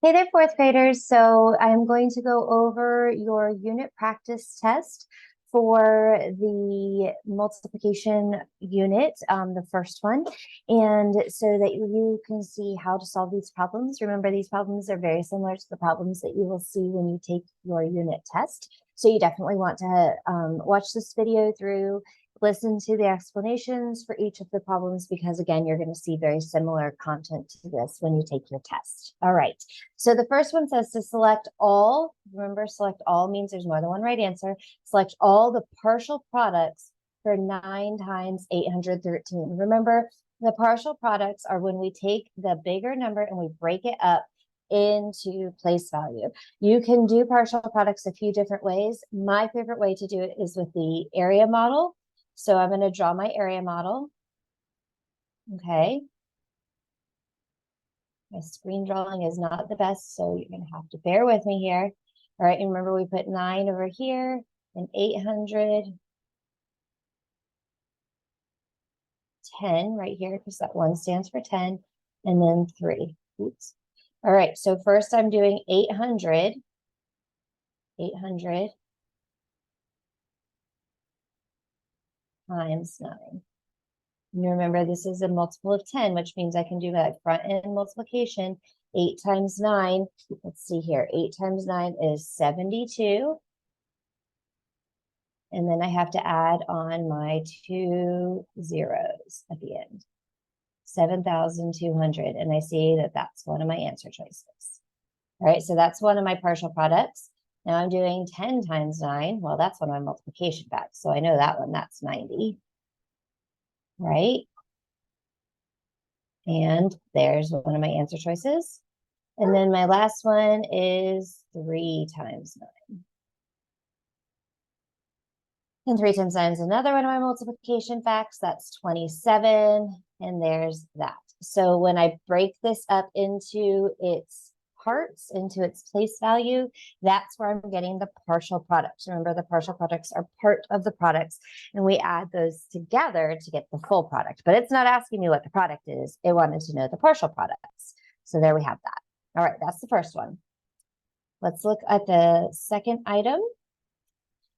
Hey there, fourth graders. So I'm going to go over your unit practice test for the multiplication unit, the first one, and so that you can see how to solve these problems. Remember, these problems are very similar to the problems that you will see when you take your unit test. So you definitely want to watch this video through, listen to the explanations for each of the problems, because again, you're going to see very similar content to this when you take your test. All right. So the first one says to select all. Remember, select all means there's more than one right answer. Select all the partial products for 9 times 813. Remember, the partial products are when we take the bigger number and we break it up into place value. You can do partial products a few different ways. My favorite way to do it is with the area model. So I'm going to draw my area model. Okay. My screen drawing is not the best, so you're going to have to bear with me here. All right, and remember we put 9 over here and 810 right here, because that 1 stands for 10, and then 3. Oops. All right, so first I'm doing 800 times 9. And remember, this is a multiple of 10, which means I can do that front end multiplication. 8 times 9, let's see here, 8 times 9 is 72. And then I have to add on my 2 zeros at the end. 7,200. And I see that that's one of my answer choices. All right, so that's one of my partial products. Now I'm doing 10 times 9. Well, that's one of my multiplication facts. So I know that one, that's 90. Right? And there's one of my answer choices. And then my last one is 3 times 9. And 3 times 9 is another one of my multiplication facts. That's 27. And there's that. So when I break this up into its parts, into its place value, that's where I'm getting the partial products. Remember, the partial products are part of the products, and we add those together to get the full product. But it's not asking me what the product is. It wanted to know the partial products. So there we have that. All right, that's the first one. Let's look at the second item.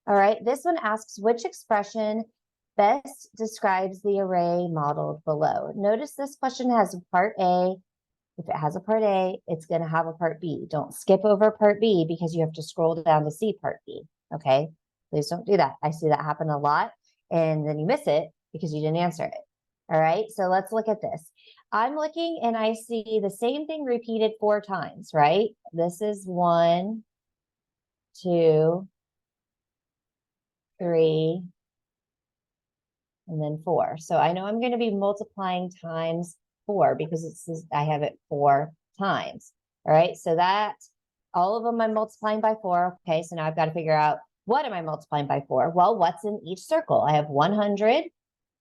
All right, this one asks which expression best describes the array modeled below. Notice this question has a part A. If it has a part A, it's going to have a part B. Don't skip over part B because you have to scroll down to see part B. Okay, please don't do that. I see that happen a lot, and then you miss it because you didn't answer it. All right, so let's look at this. I'm looking and I see the same thing repeated 4 times, right? This is 1, 2, 3, and then 4. So I know I'm going to be multiplying times 4 because it's I have it 4 times. All right, so that all of them I'm multiplying by 4. Okay, so now I've got to figure out, what am I multiplying by 4? Well, what's in each circle? I have 100.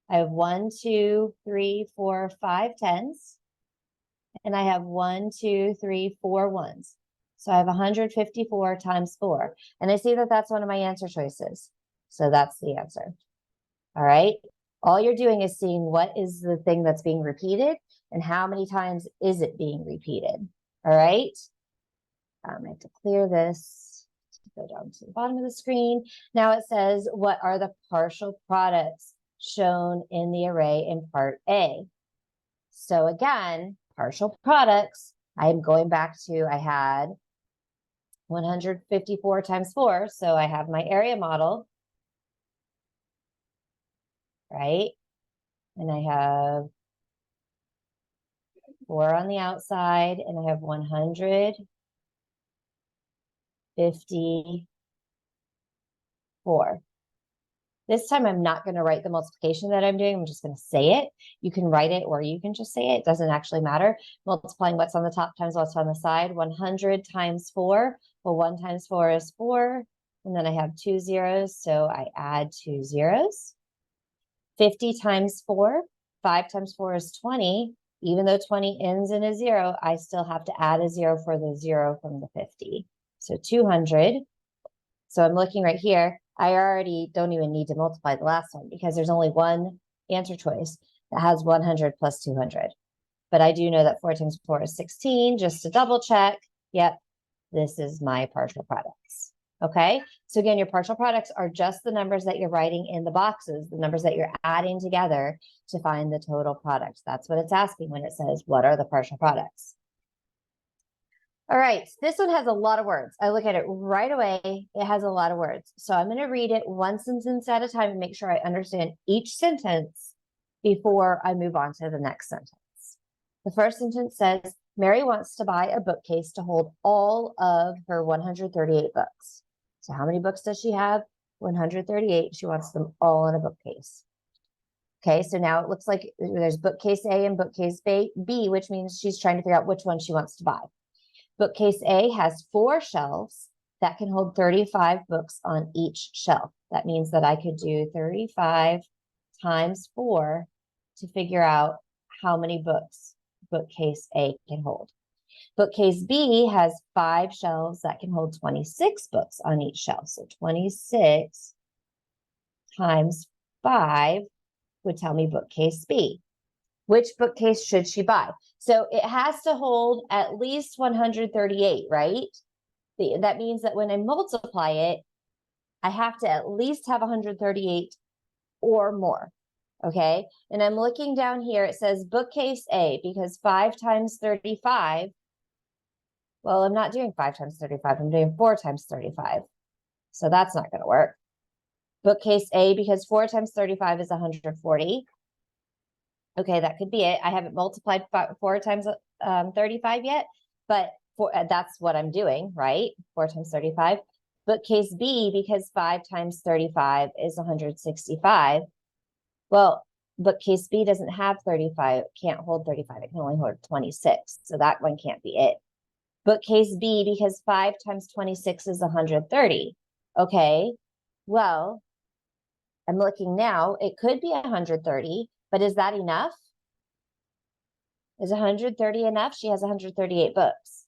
I have 1, 2, 3, 4, 5 tens. And I have 1, 2, 3, 4 ones. So I have 154 times 4. And I see that that's one of my answer choices. So that's the answer. All right. All you're doing is seeing what is the thing that's being repeated and how many times is it being repeated. All right. I have to clear this to go down to the bottom of the screen. Now it says, what are the partial products shown in the array in part A? So again, partial products, I'm going back to, I had 154 times 4. So I have my area model, right? And I have 4 on the outside, and I have 154. This time I'm not going to write the multiplication that I'm doing. I'm just going to say it. You can write it or you can just say it. It doesn't actually matter. Multiplying what's on the top times what's on the side. 100 times 4. Well, 1 times 4 is 4. And then I have 2 zeros, so I add 2 zeros. 50 times 4. 5 times 4 is 20. Even though 20 ends in a 0, I still have to add a 0 for the 0 from the 50. So 200. So I'm looking right here. I already don't even need to multiply the last one because there's only one answer choice that has 100 plus 200. But I do know that 4 times 4 is 16, just to double check. Yep, this is my partial products. Okay, so again, your partial products are just the numbers that you're writing in the boxes, the numbers that you're adding together to find the total product. That's what it's asking when it says, what are the partial products? All right, this one has a lot of words. I look at it right away. It has a lot of words. So I'm going to read it one sentence at a time and make sure I understand each sentence before I move on to the next sentence. The first sentence says, Mary wants to buy a bookcase to hold all of her 138 books. So how many books does she have? 138. She wants them all in a bookcase. Okay, so now it looks like there's bookcase A and bookcase B, which means she's trying to figure out which one she wants to buy. Bookcase A has 4 shelves that can hold 35 books on each shelf. That means that I could do 35 times 4 to figure out how many books bookcase A can hold. Bookcase B has 5 shelves that can hold 26 books on each shelf. So 26 times 5 would tell me bookcase B. Which bookcase should she buy? So it has to hold at least 138, right? That means that when I multiply it, I have to at least have 138 or more. Okay, and I'm looking down here, it says bookcase A because 5 times 35. Well, I'm not doing 5 times 35, I'm doing 4 times 35. So that's not going to work. Bookcase A because 4 times 35 is 140. Okay, that could be it. I haven't multiplied 4 times 35 yet, but that's what I'm doing, right? 4 times 35. Bookcase B because 5 times 35 is 165. Well, bookcase B doesn't have 35, can't hold 35. It can only hold 26. So that one can't be it. Bookcase B because 5 times 26 is 130. Okay, well, I'm looking now. It could be 130, but is that enough? Is 130 enough? She has 138 books.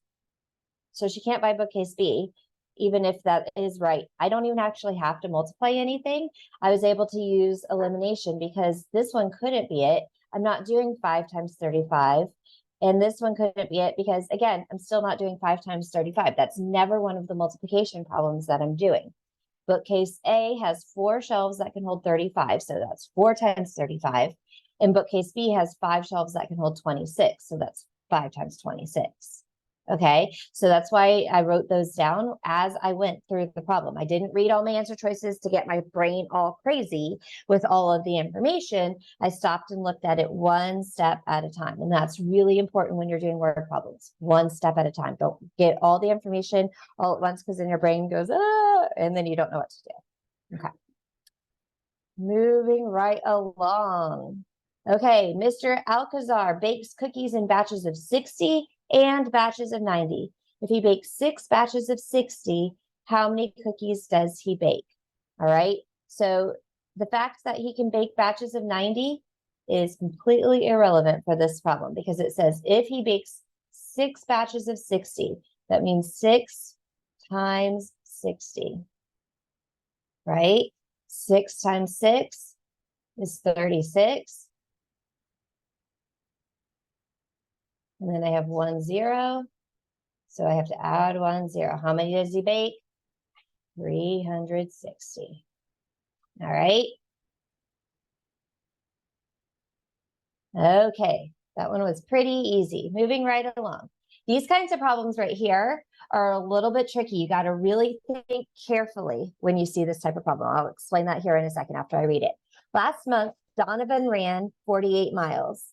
So she can't buy bookcase B, even if that is right. I don't even actually have to multiply anything. I was able to use elimination because this one couldn't be it. I'm not doing 5 times 35. And this one couldn't be it because, again, I'm still not doing 5 times 35. That's never one of the multiplication problems that I'm doing. Bookcase A has 4 shelves that can hold 35. So that's 4 times 35. And bookcase B has 5 shelves that can hold 26. So that's 5 times 26. Okay, so that's why I wrote those down as I went through the problem. I didn't read all my answer choices to get my brain all crazy with all of the information. I stopped and looked at it one step at a time. And that's really important when you're doing word problems, one step at a time. Don't get all the information all at once because then your brain goes, ah, and then you don't know what to do. Okay. Moving right along. Okay, Mr. Alcazar bakes cookies in batches of 60 and batches of 90. If he bakes 6 batches of 60, how many cookies does he bake? All right, so the fact that he can bake batches of 90 is completely irrelevant for this problem because it says if he bakes 6 batches of 60, that means 6 times 60, right? 6 times 6 is 36. And then I have 1 0. So I have to add 1 0. How many does he bake? 360. All right. Okay, that one was pretty easy. Moving right along. These kinds of problems right here are a little bit tricky. You got to really think carefully when you see this type of problem. I'll explain that here in a second after I read it. Last month, Donovan ran 48 miles.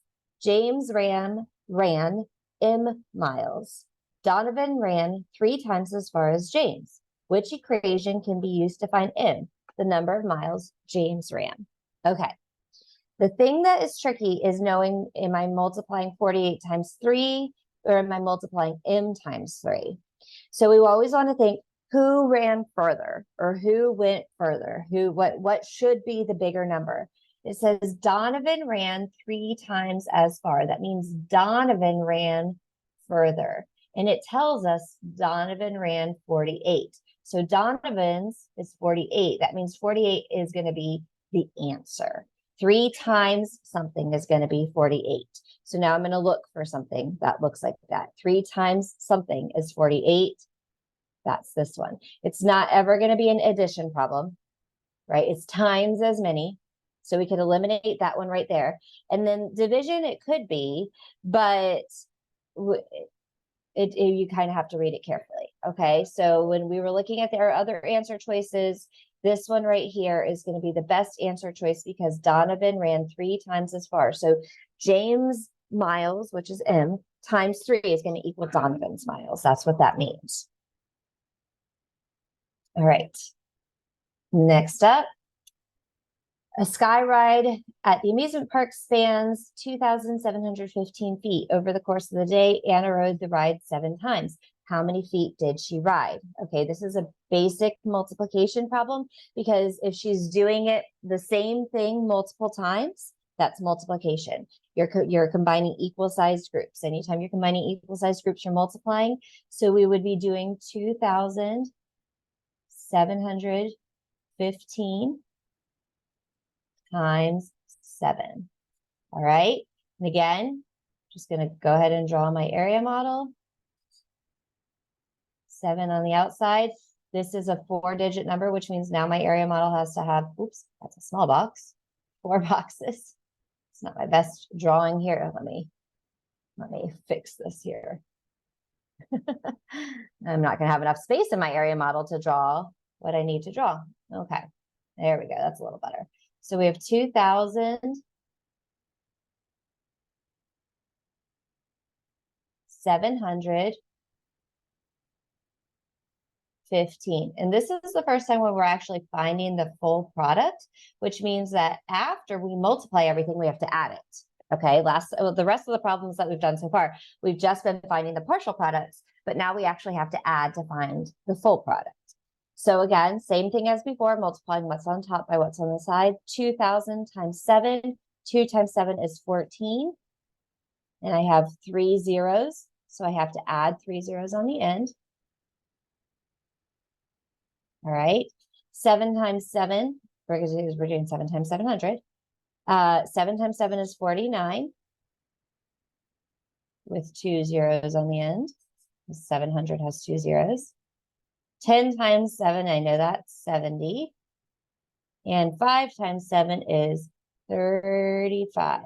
James ran M miles. Donovan ran 3 times as far as James. Which equation can be used to find M, the number of miles James ran? Okay. The thing that is tricky is knowing, am I multiplying 48 times 3 or am I multiplying M times 3? So we always want to think who ran further or who went further, what should be the bigger number. It says Donovan ran 3 times as far. That means Donovan ran further. And it tells us Donovan ran 48. So Donovan's is 48. That means 48 is going to be the answer. 3 times something is going to be 48. So now I'm going to look for something that looks like that. 3 times something is 48. That's this one. It's not ever going to be an addition problem, right? It's times as many. So we could eliminate that one right there. And then division, it could be, but you kind of have to read it carefully. Okay. So when we were looking at our other answer choices, this one right here is going to be the best answer choice because Donovan ran 3 times as far. So James miles, which is M, times 3 is going to equal Donovan's miles. That's what that means. All right. Next up, a sky ride at the amusement park spans 2,715 feet. Over the course of the day, Anna rode the ride 7 times. How many feet did she ride? Okay, this is a basic multiplication problem because if she's doing it the same thing multiple times, that's multiplication. You're combining equal-sized groups. Anytime you're combining equal-sized groups, you're multiplying. So we would be doing 2,715 times 7. All right. And again, just going to go ahead and draw my area model. 7 on the outside. This is a 4-digit number, which means now my area model has to have, oops, that's a small box, 4 boxes. It's not my best drawing here. Let me fix this here. I'm not going to have enough space in my area model to draw what I need to draw. Okay, there we go. That's a little better. So we have 2,715. And this is the first time when we're actually finding the full product, which means that after we multiply everything, we have to add it. Okay, the rest of the problems that we've done so far, we've just been finding the partial products, but now we actually have to add to find the full product. So again, same thing as before, multiplying what's on top by what's on the side. 2,000 times 7. 2 times 7 is 14. And I have 3 zeros. So I have to add 3 zeros on the end. All right. 7 times 7, we're doing 7 times 700. 7 times 7 is 49. With 2 zeros on the end. 700 has 2 zeros. 10 times 7, I know that's 70. And 5 times 7 is 35.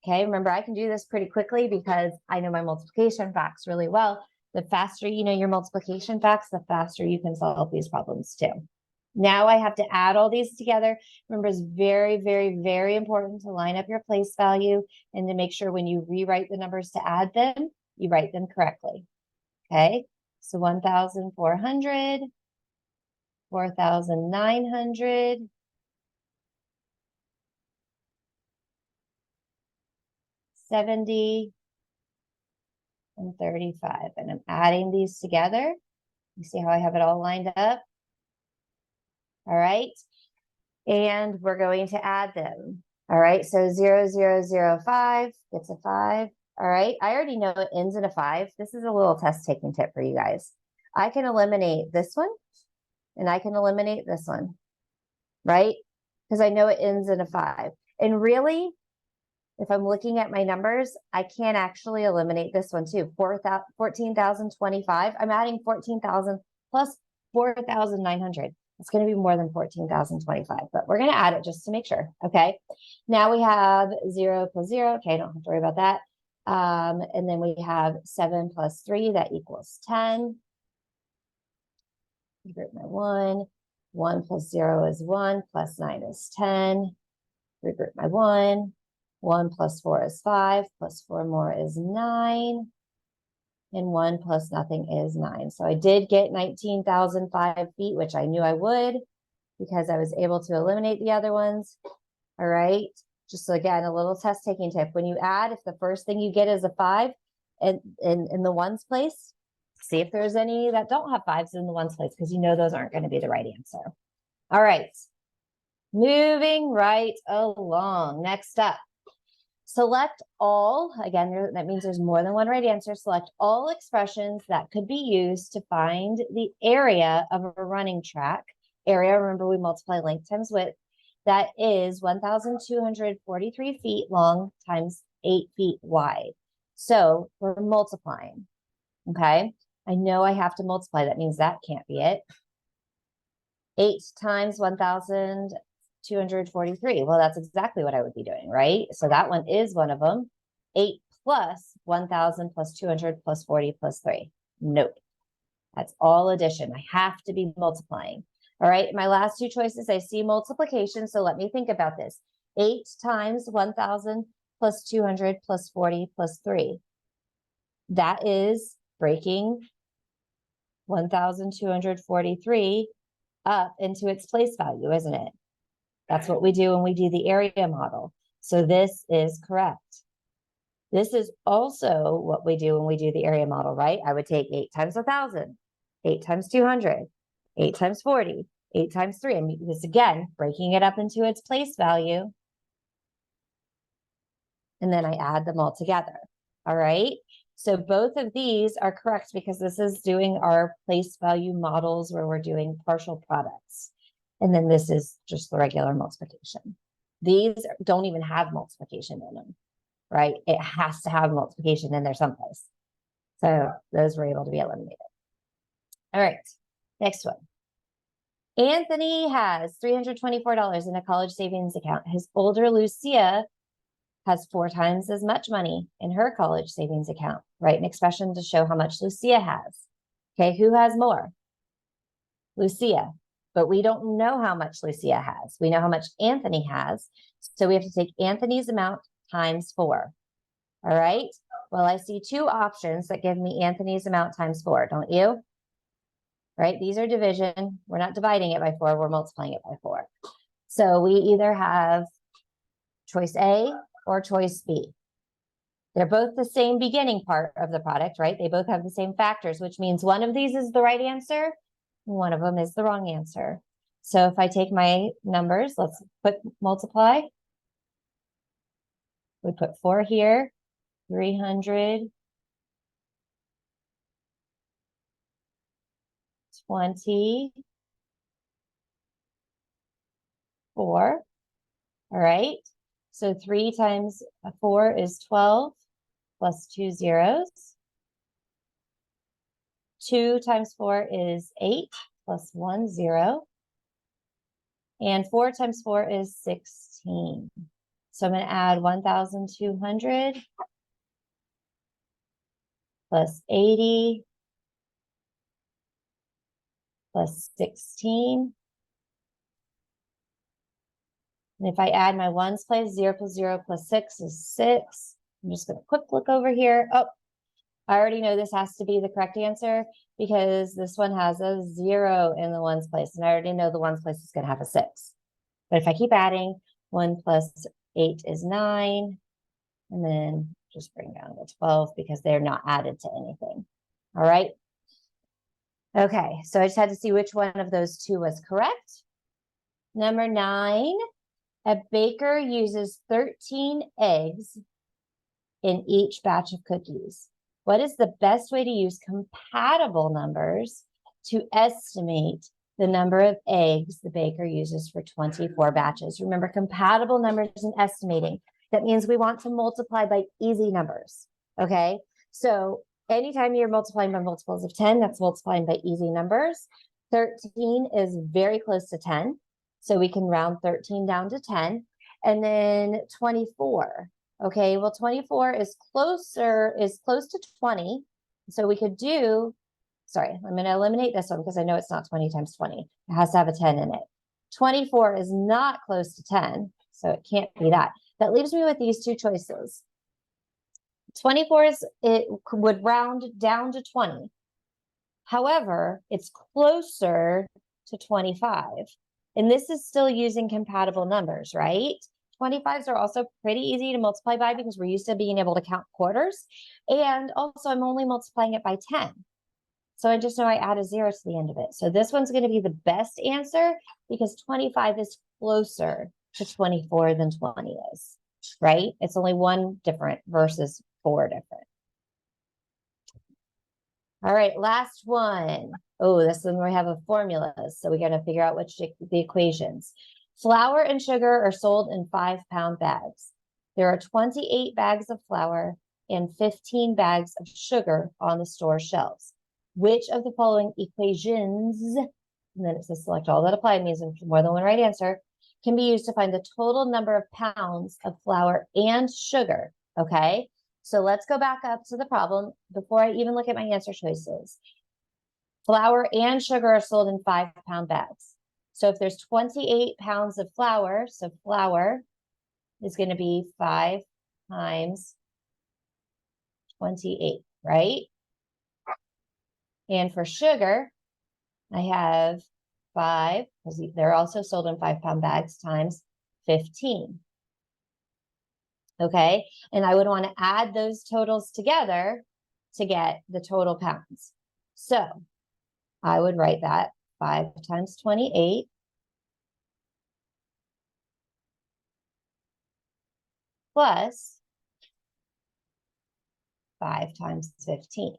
Okay, remember I can do this pretty quickly because I know my multiplication facts really well. The faster you know your multiplication facts, the faster you can solve these problems too. Now I have to add all these together. Remember, it's very, very, very important to line up your place value and to make sure when you rewrite the numbers to add them, you write them correctly. Okay. So 1,400, 4,900, 70, and 35. And I'm adding these together. You see how I have it all lined up? All right. And we're going to add them. All right. So 0,005 gets a 5. All right. I already know it ends in a 5. This is a little test taking tip for you guys. I can eliminate this one and I can eliminate this one, right? Because I know it ends in a 5. And really, if I'm looking at my numbers, I can actually eliminate this one too. 14,025. I'm adding 14,000 plus 4,900. It's going to be more than 14,025, but we're going to add it just to make sure. Okay. Now we have 0 plus 0. Okay. I don't have to worry about that. And then we have 7 plus 3. That equals 10. Regroup my 1. 1 plus 0 is 1. Plus 9 is 10. Regroup my 1. 1 plus 4 is 5. Plus 4 more is 9. And 1 plus nothing is 9. So I did get 19,005 feet, which I knew I would because I was able to eliminate the other ones. All right. Just so again, a little test taking tip. When you add, if the first thing you get is a 5 in the ones place, see if there's any that don't have 5s in the ones place because you know those aren't going to be the right answer. All right. Moving right along. Next up. Select all, again, that means there's more than one right answer. Select all expressions that could be used to find the area of a running track. Area, remember we multiply length times width. That is 1,243 feet long times 8 feet wide. So we're multiplying, okay? I know I have to multiply. That means that can't be it. 8 times 1,243. Well, that's exactly what I would be doing, right? So that one is one of them. 8 plus 1,000 plus 200 plus 40 plus 3. Nope. That's all addition. I have to be multiplying. All right, my last two choices, I see multiplication. So let me think about this. 8 times 1,000 plus 200 plus 40 plus 3. That is breaking 1,243 up into its place value, isn't it? That's what we do when we do the area model. So this is correct. This is also what we do when we do the area model, right? I would take 8 times 1,000, 8 times 200, 8 times 40, 8 times 3. And this again, breaking it up into its place value. And then I add them all together. All right. So both of these are correct because this is doing our place value models where we're doing partial products. And then this is just the regular multiplication. These don't even have multiplication in them, right? It has to have multiplication in there someplace. So those were able to be eliminated. All right, next one. Anthony has $324 in a college savings account. His older Lucia has 4 times as much money in her college savings account. Write an expression to show how much Lucia has. Okay, who has more? Lucia. But we don't know how much Lucia has. We know how much Anthony has. So we have to take Anthony's amount times 4. All right. Well, I see 2 options that give me Anthony's amount times 4, don't you? Right? These are division. We're not dividing it by 4. We're multiplying it by 4. So we either have choice A or choice B. They're both the same beginning part of the product, right? They both have the same factors, which means one of these is the right answer. One of them is the wrong answer. So if I take my numbers, let's put multiply. We put 4 here, 300, 24. All right. So 3 times 4 is 12 plus 2 zeros. 2 times 4 is 8 plus 1 0. And 4 times 4 is 16. So I'm going to add 1,200 plus 80 plus 16. And if I add my ones place, 0 plus 0 plus 6 is 6. I'm just going to quick look over here. Oh, I already know this has to be the correct answer because this one has a 0 in the ones place. And I already know the ones place is going to have a 6. But if I keep adding, 1 plus 8 is 9. And then just bring down to 12 because they're not added to anything. All right. Okay, so I just had to see which one of those 2 was correct. Number 9, a baker uses 13 eggs in each batch of cookies. What is the best way to use compatible numbers to estimate the number of eggs the baker uses for 24 batches? Remember, compatible numbers and estimating. That means we want to multiply by easy numbers, okay? So anytime you're multiplying by multiples of 10, that's multiplying by easy numbers. 13 is very close to 10. So we can round 13 down to 10. And then 24. Okay, well, 24 is close to 20. So we could do, sorry, I'm going to eliminate this one because I know it's not 20 times 20. It has to have a 10 in it. 24 is not close to 10, so it can't be that. That leaves me with these 2 choices. 24 it would round down to 20. However, it's closer to 25. And this is still using compatible numbers, right? 25s are also pretty easy to multiply by because we're used to being able to count quarters. And also I'm only multiplying it by 10. So I just know I add a 0 to the end of it. So this one's going to be the best answer because 25 is closer to 24 than 20 is, right? It's only 1 different versus 4 different. All right, last one. Oh, this one we have a formula. So we got to figure out the equations. Flour and sugar are sold in 5-pound bags. There are 28 bags of flour and 15 bags of sugar on the store shelves. Which of the following equations, and then it says select all that apply, means more than one right answer, can be used to find the total number of pounds of flour and sugar, okay? So let's go back up to the problem before I even look at my answer choices. Flour and sugar are sold in 5-pound bags. So if there's 28 pounds of flour, so flour is going to be 5 times 28, right? And for sugar, I have 5, because they're also sold in 5-pound bags, times 15. Okay, and I would want to add those totals together to get the total pounds. So I would write that 5 times 28 plus 5 times 15.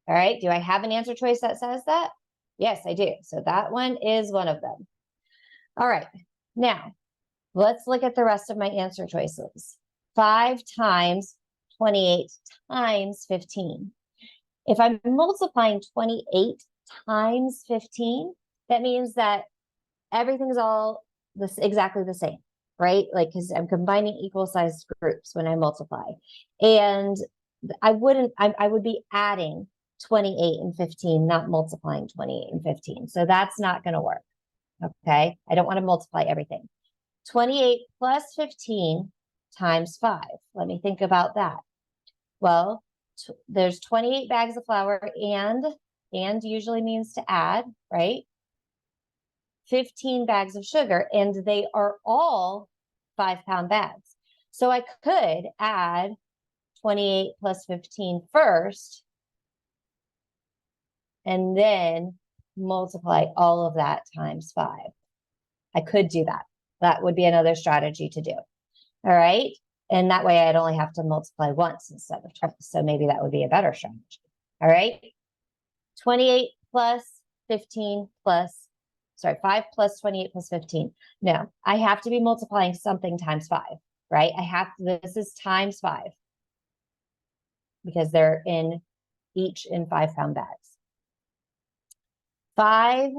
All right, do I have an answer choice that says that? Yes, I do. So that one is one of them. All right, now let's look at the rest of my answer choices. 5 times 28 times 15. If I'm multiplying 28 times 15, that means that everything's all exactly the same, right? Like, because I'm combining equal sized groups when I multiply. And I would be adding 28 and 15, not multiplying 28 and 15. So that's not going to work. Okay. I don't want to multiply everything. 28 plus 15 times 5. Let me think about that. Well, there's 28 bags of flour and usually means to add, right? 15 bags of sugar, and they are all 5-pound bags. So I could add 28 plus 15 first, and then multiply all of that times 5. I could do that. That would be another strategy to do. All right. And that way I'd only have to multiply once instead of twice. So maybe that would be a better strategy. All right. 28 plus 15 plus, sorry, 5 plus 28 plus 15. No, I have to be multiplying something times 5, right? This is times 5 because they're each in 5-pound bags. 5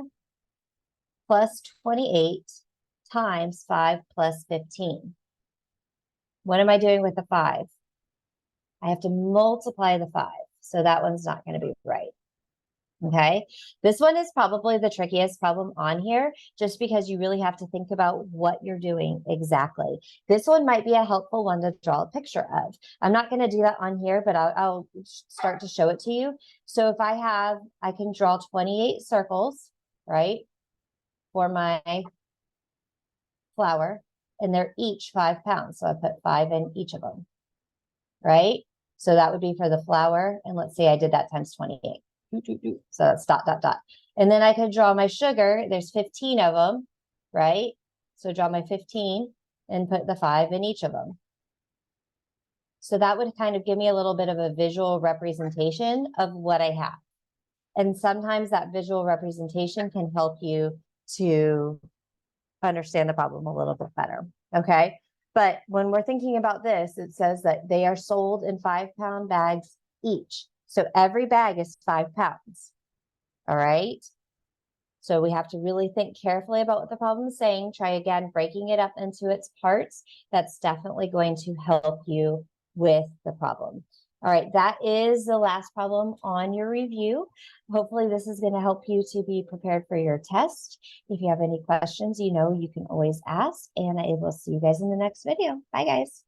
plus 28 times 5 plus 15. What am I doing with the 5? I have to multiply the 5. So that one's not going to be right. Okay. This one is probably the trickiest problem on here, just because you really have to think about what you're doing exactly. This one might be a helpful one to draw a picture of. I'm not going to do that on here, but I'll start to show it to you. So if I can draw 28 circles, right, for my flour, and they're each 5 pounds. So I put 5 in each of them, right? So that would be for the flour. And let's say I did that times 28. So that's dot, dot, dot. And then I could draw my sugar. There's 15 of them, right? So draw my 15 and put the 5 in each of them. So that would kind of give me a little bit of a visual representation of what I have. And sometimes that visual representation can help you to understand the problem a little bit better. Okay. But when we're thinking about this, it says that they are sold in 5-pound bags each. So every bag is 5 pounds. All right. So we have to really think carefully about what the problem is saying. Try again, breaking it up into its parts. That's definitely going to help you with the problem. All right, that is the last problem on your review. Hopefully this is going to help you to be prepared for your test. If you have any questions, you know you can always ask, and I will see you guys in the next video. Bye, guys.